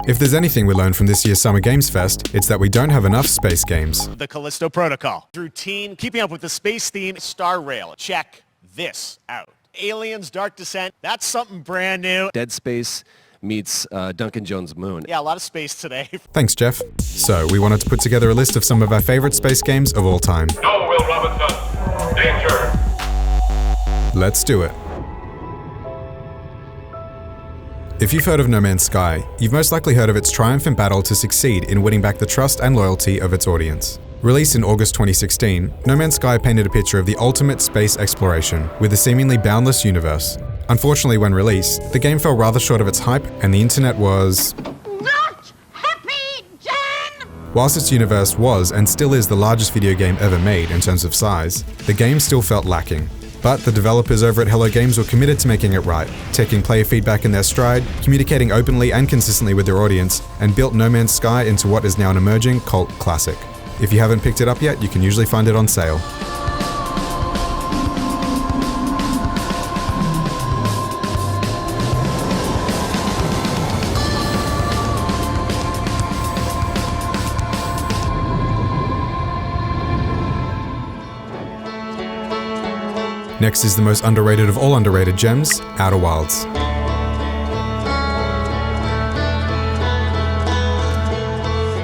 If there's anything we learned from this year's Summer Games Fest, it's that we don't have enough space games. The Callisto Protocol. Routine, keeping up with the space theme. Star Rail. Check this out. Aliens Dark Descent. That's something brand new. Dead Space meets Duncan Jones' Moon. Yeah, a lot of space today. Thanks, Jeff. So, we wanted to put together a list of some of our favorite space games of all time. No, Will Robinson. Danger. Let's do it. If you've heard of No Man's Sky, you've most likely heard of its triumphant battle to succeed in winning back the trust and loyalty of its audience. Released in August 2016, No Man's Sky painted a picture of the ultimate space exploration, with a seemingly boundless universe. Unfortunately, when released, the game fell rather short of its hype, and the internet was not happy, Jen! Whilst its universe was and still is the largest video game ever made in terms of size, the game still felt lacking. But the developers over at Hello Games were committed to making it right, taking player feedback in their stride, communicating openly and consistently with their audience, and built No Man's Sky into what is now an emerging cult classic. If you haven't picked it up yet, you can usually find it on sale. Next is the most underrated of all underrated gems, Outer Wilds.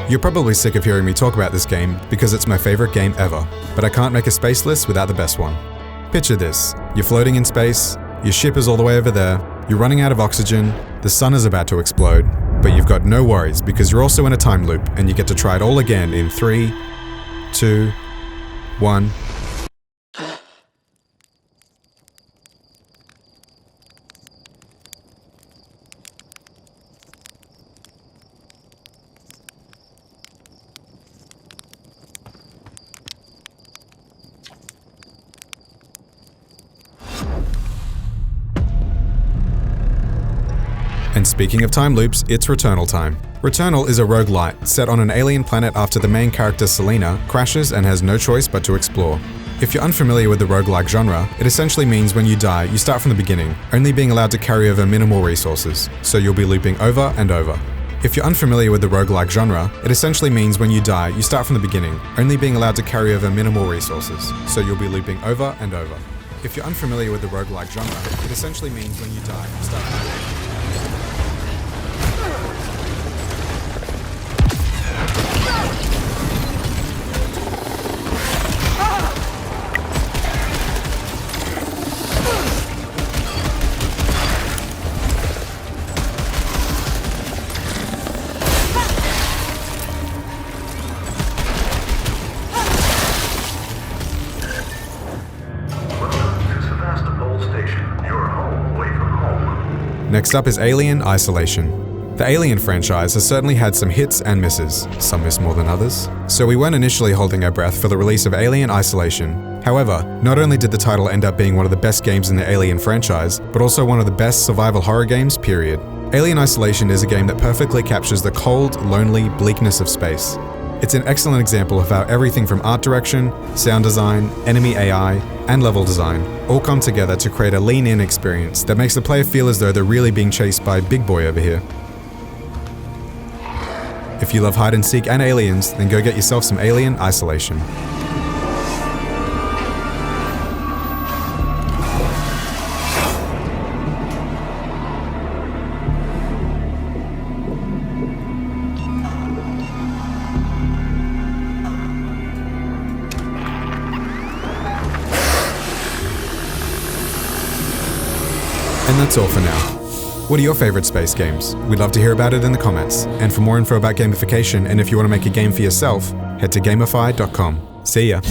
You're probably sick of hearing me talk about this game because it's my favorite game ever, but I can't make a space list without the best one. Picture this: you're floating in space, your ship is all the way over there, you're running out of oxygen, the sun is about to explode, but you've got no worries because you're also in a time loop and you get to try it all again in 3, 2, 1. And speaking of time loops, it's Returnal time. Returnal is a roguelite set on an alien planet after the main character Selena crashes and has no choice but to explore. If you're unfamiliar with the roguelike genre, it essentially means when you die, you start from the beginning, only being allowed to carry over minimal resources, so you'll be looping over and over. If you're unfamiliar with the roguelike genre, it essentially means when you die, you start from the beginning, only being allowed to carry over minimal resources, so you'll be looping over and over. If you're unfamiliar with the roguelike genre, it essentially means when you die, you start from the beginning. Next up is Alien Isolation. The Alien franchise has certainly had some hits and misses, some miss more than others, so we weren't initially holding our breath for the release of Alien Isolation. However, not only did the title end up being one of the best games in the Alien franchise, but also one of the best survival horror games, period. Alien Isolation is a game that perfectly captures the cold, lonely bleakness of space. It's an excellent example of how everything from art direction, sound design, enemy AI, and level design all come together to create a lean-in experience that makes the player feel as though they're really being chased by Big Boy over here. If you love hide and seek and aliens, then go get yourself some Alien Isolation. And that's all for now. What are your favorite space games? We'd love to hear about it in the comments. And for more info about gamification, and if you want to make a game for yourself, head to Gamify.com. See ya.